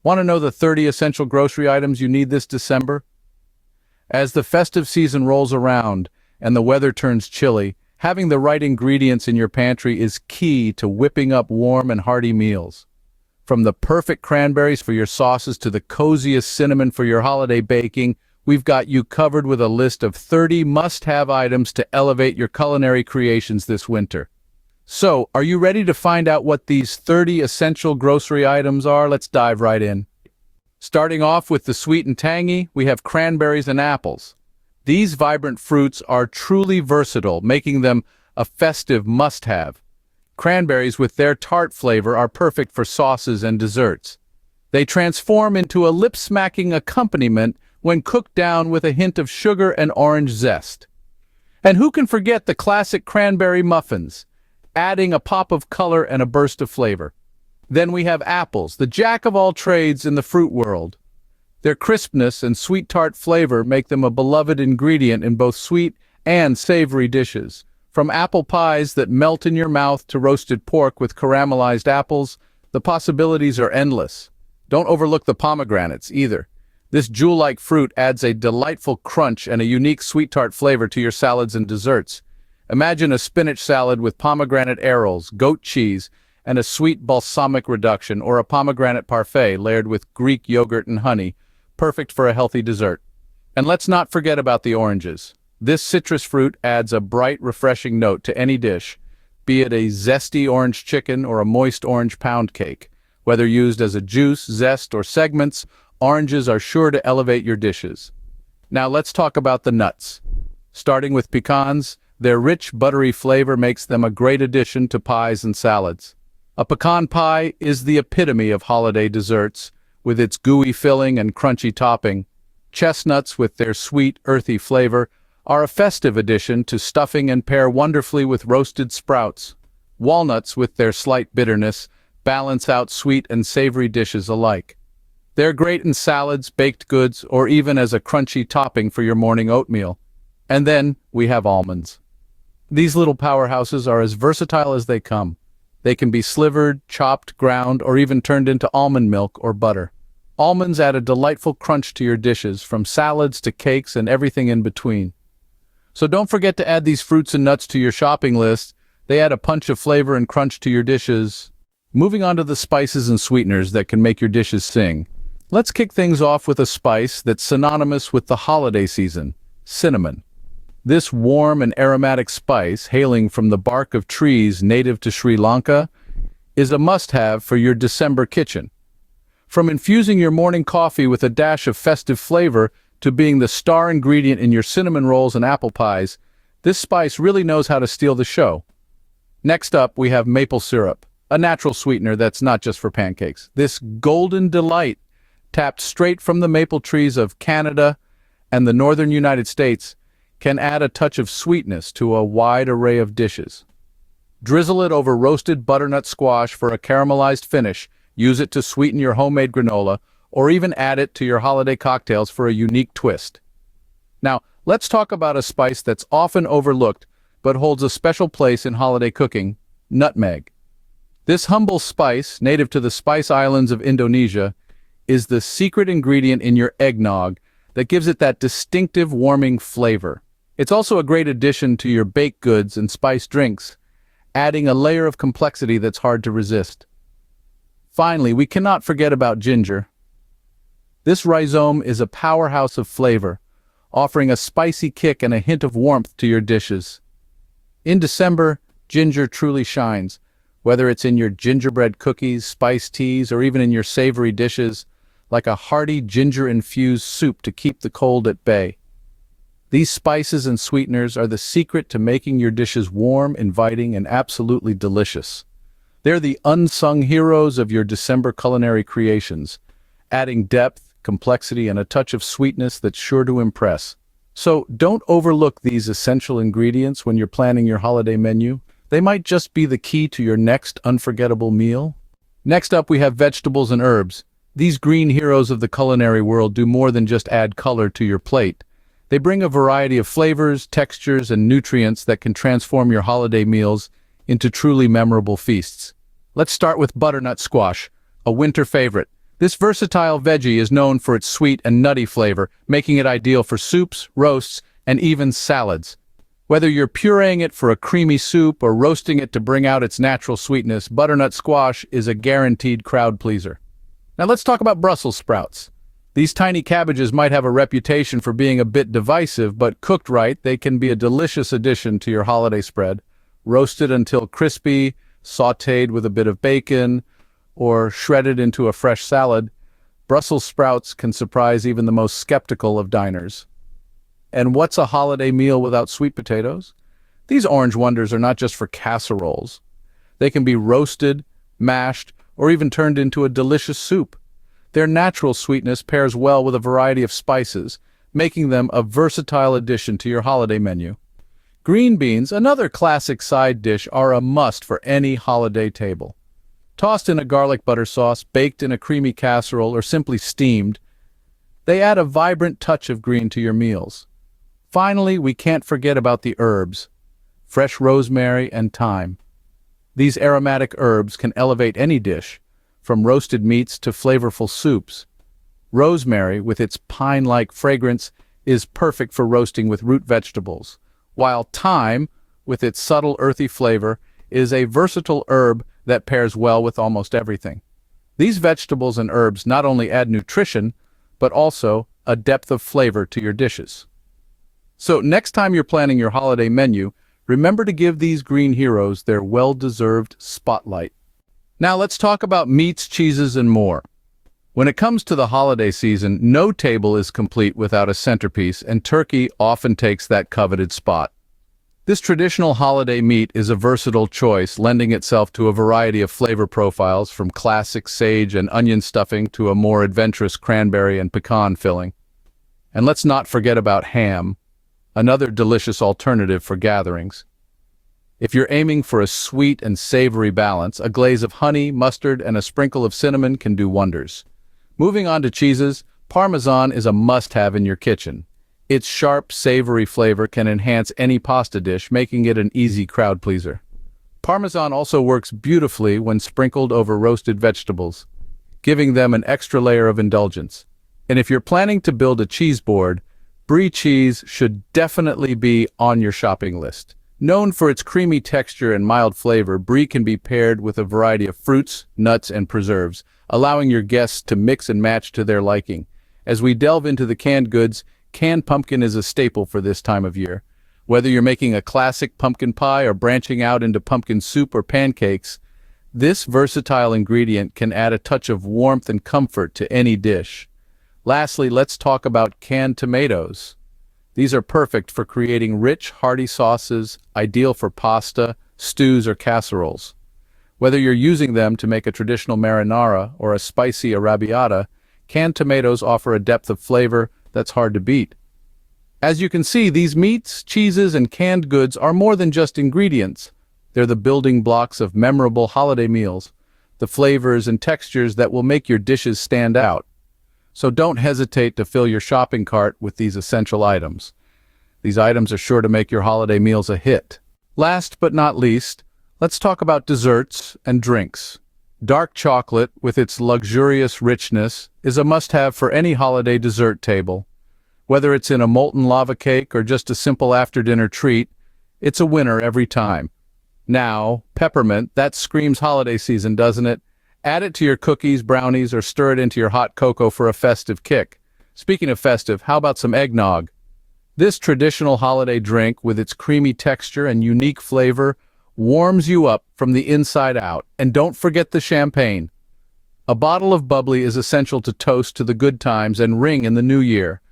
Want to know the 30 essential grocery items you need this December? As the festive season rolls around and the weather turns chilly, having the right ingredients in your pantry is key to whipping up warm and hearty meals. From the perfect cranberries for your sauces to the coziest cinnamon for your holiday baking, we've got you covered with a list of 30 must-have items to elevate your culinary creations this winter. So, are you ready to find out what these 30 essential grocery items are? Let's dive right in. Starting off with the sweet and tangy, we have cranberries and apples. These vibrant fruits are truly versatile, making them a festive must-have. Cranberries with their tart flavor are perfect for sauces and desserts. They transform into a lip-smacking accompaniment when cooked down with a hint of sugar and orange zest. And who can forget the classic cranberry muffins, adding a pop of color and a burst of flavor. Then we have apples, the jack of all trades in the fruit world. Their crispness and sweet tart flavor make them a beloved ingredient in both sweet and savory dishes. From apple pies that melt in your mouth to roasted pork with caramelized apples, the possibilities are endless. Don't overlook the pomegranates either. This jewel-like fruit adds a delightful crunch and a unique sweet tart flavor to your salads and desserts. Imagine a spinach salad with pomegranate arils, goat cheese, and a sweet balsamic reduction, or a pomegranate parfait layered with Greek yogurt and honey, perfect for a healthy dessert. And let's not forget about the oranges. This citrus fruit adds a bright, refreshing note to any dish, be it a zesty orange chicken or a moist orange pound cake. Whether used as a juice, zest, or segments, oranges are sure to elevate your dishes. Now let's talk about the nuts. Starting with pecans, their rich, buttery flavor makes them a great addition to pies and salads. A pecan pie is the epitome of holiday desserts, with its gooey filling and crunchy topping. Chestnuts, with their sweet, earthy flavor, are a festive addition to stuffing and pair wonderfully with roasted sprouts. Walnuts, with their slight bitterness, balance out sweet and savory dishes alike. They're great in salads, baked goods, or even as a crunchy topping for your morning oatmeal. And then we have almonds. These little powerhouses are as versatile as they come. They can be slivered, chopped, ground, or even turned into almond milk or butter. Almonds add a delightful crunch to your dishes, from salads to cakes and everything in between. So don't forget to add these fruits and nuts to your shopping list. They add a punch of flavor and crunch to your dishes. Moving on to the spices and sweeteners that can make your dishes sing. Let's kick things off with a spice that's synonymous with the holiday season: cinnamon. This warm and aromatic spice, hailing from the bark of trees native to Sri Lanka, is a must-have for your December kitchen. From infusing your morning coffee with a dash of festive flavor to being the star ingredient in your cinnamon rolls and apple pies, this spice really knows how to steal the show. Next up, we have maple syrup, a natural sweetener that's not just for pancakes. This golden delight, tapped straight from the maple trees of Canada and the northern United States, can add a touch of sweetness to a wide array of dishes. Drizzle it over roasted butternut squash for a caramelized finish, use it to sweeten your homemade granola, or even add it to your holiday cocktails for a unique twist. Now, let's talk about a spice that's often overlooked but holds a special place in holiday cooking: nutmeg. This humble spice, native to the Spice Islands of Indonesia, is the secret ingredient in your eggnog that gives it that distinctive warming flavor. It's also a great addition to your baked goods and spiced drinks, adding a layer of complexity that's hard to resist. Finally, we cannot forget about ginger. This rhizome is a powerhouse of flavor, offering a spicy kick and a hint of warmth to your dishes. In December, ginger truly shines, whether it's in your gingerbread cookies, spiced teas, or even in your savory dishes, like a hearty ginger-infused soup to keep the cold at bay. These spices and sweeteners are the secret to making your dishes warm, inviting, and absolutely delicious. They're the unsung heroes of your December culinary creations, adding depth, complexity, and a touch of sweetness that's sure to impress. So don't overlook these essential ingredients when you're planning your holiday menu. They might just be the key to your next unforgettable meal. Next up, we have vegetables and herbs. These green heroes of the culinary world do more than just add color to your plate. They bring a variety of flavors, textures, and nutrients that can transform your holiday meals into truly memorable feasts. Let's start with butternut squash, a winter favorite. This versatile veggie is known for its sweet and nutty flavor, making it ideal for soups, roasts, and even salads. Whether you're pureeing it for a creamy soup or roasting it to bring out its natural sweetness, butternut squash is a guaranteed crowd pleaser. Now let's talk about Brussels sprouts. These tiny cabbages might have a reputation for being a bit divisive, but cooked right, they can be a delicious addition to your holiday spread. Roasted until crispy, sautéed with a bit of bacon, or shredded into a fresh salad, Brussels sprouts can surprise even the most skeptical of diners. And what's a holiday meal without sweet potatoes? These orange wonders are not just for casseroles. They can be roasted, mashed, or even turned into a delicious soup. Their natural sweetness pairs well with a variety of spices, making them a versatile addition to your holiday menu. Green beans, another classic side dish, are a must for any holiday table. Tossed in a garlic butter sauce, baked in a creamy casserole, or simply steamed, they add a vibrant touch of green to your meals. Finally, we can't forget about the herbs, fresh rosemary and thyme. These aromatic herbs can elevate any dish, from roasted meats to flavorful soups. Rosemary, with its pine-like fragrance, is perfect for roasting with root vegetables, while thyme, with its subtle earthy flavor, is a versatile herb that pairs well with almost everything. These vegetables and herbs not only add nutrition, but also a depth of flavor to your dishes. So next time you're planning your holiday menu, remember to give these green heroes their well-deserved spotlight. Now let's talk about meats, cheeses, and more. When it comes to the holiday season, no table is complete without a centerpiece, and turkey often takes that coveted spot. This traditional holiday meat is a versatile choice, lending itself to a variety of flavor profiles, from classic sage and onion stuffing to a more adventurous cranberry and pecan filling. And let's not forget about ham, another delicious alternative for gatherings. If you're aiming for a sweet and savory balance, a glaze of honey, mustard, and a sprinkle of cinnamon can do wonders. Moving on to cheeses, Parmesan is a must-have in your kitchen. Its sharp, savory flavor can enhance any pasta dish, making it an easy crowd pleaser. Parmesan also works beautifully when sprinkled over roasted vegetables, giving them an extra layer of indulgence. And if you're planning to build a cheese board, Brie cheese should definitely be on your shopping list. Known for its creamy texture and mild flavor, Brie can be paired with a variety of fruits, nuts, and preserves, allowing your guests to mix and match to their liking. As we delve into the canned goods, canned pumpkin is a staple for this time of year. Whether you're making a classic pumpkin pie or branching out into pumpkin soup or pancakes, this versatile ingredient can add a touch of warmth and comfort to any dish. Lastly, let's talk about canned tomatoes. These are perfect for creating rich, hearty sauces, ideal for pasta, stews, or casseroles. Whether you're using them to make a traditional marinara or a spicy arrabbiata, canned tomatoes offer a depth of flavor that's hard to beat. As you can see, these meats, cheeses, and canned goods are more than just ingredients. They're the building blocks of memorable holiday meals, the flavors and textures that will make your dishes stand out. So don't hesitate to fill your shopping cart with these essential items. These items are sure to make your holiday meals a hit. Last but not least, let's talk about desserts and drinks. Dark chocolate, with its luxurious richness, is a must-have for any holiday dessert table. Whether it's in a molten lava cake or just a simple after-dinner treat, it's a winner every time. Now, peppermint, that screams holiday season, doesn't it? Add it to your cookies, brownies, or stir it into your hot cocoa for a festive kick. Speaking of festive, how about some eggnog? This traditional holiday drink, with its creamy texture and unique flavor, warms you up from the inside out. And don't forget the champagne. A bottle of bubbly is essential to toast to the good times and ring in the new year.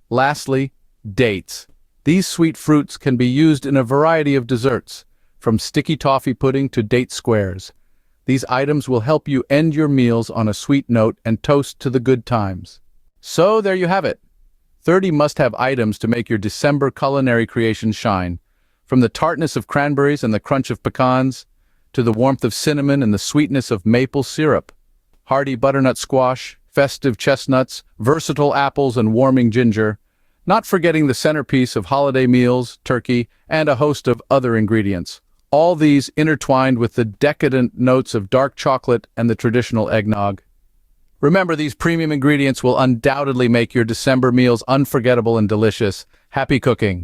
Lastly, dates. These sweet fruits can be used in a variety of desserts, from sticky toffee pudding to date squares. These items will help you end your meals on a sweet note and toast to the good times. So there you have it. 30 must-have items to make your December culinary creations shine. From the tartness of cranberries and the crunch of pecans, to the warmth of cinnamon and the sweetness of maple syrup. Hearty butternut squash, festive chestnuts, versatile apples, and warming ginger. Not forgetting the centerpiece of holiday meals, turkey, and a host of other ingredients. All these intertwined with the decadent notes of dark chocolate and the traditional eggnog. Remember, these premium ingredients will undoubtedly make your December meals unforgettable and delicious. Happy cooking!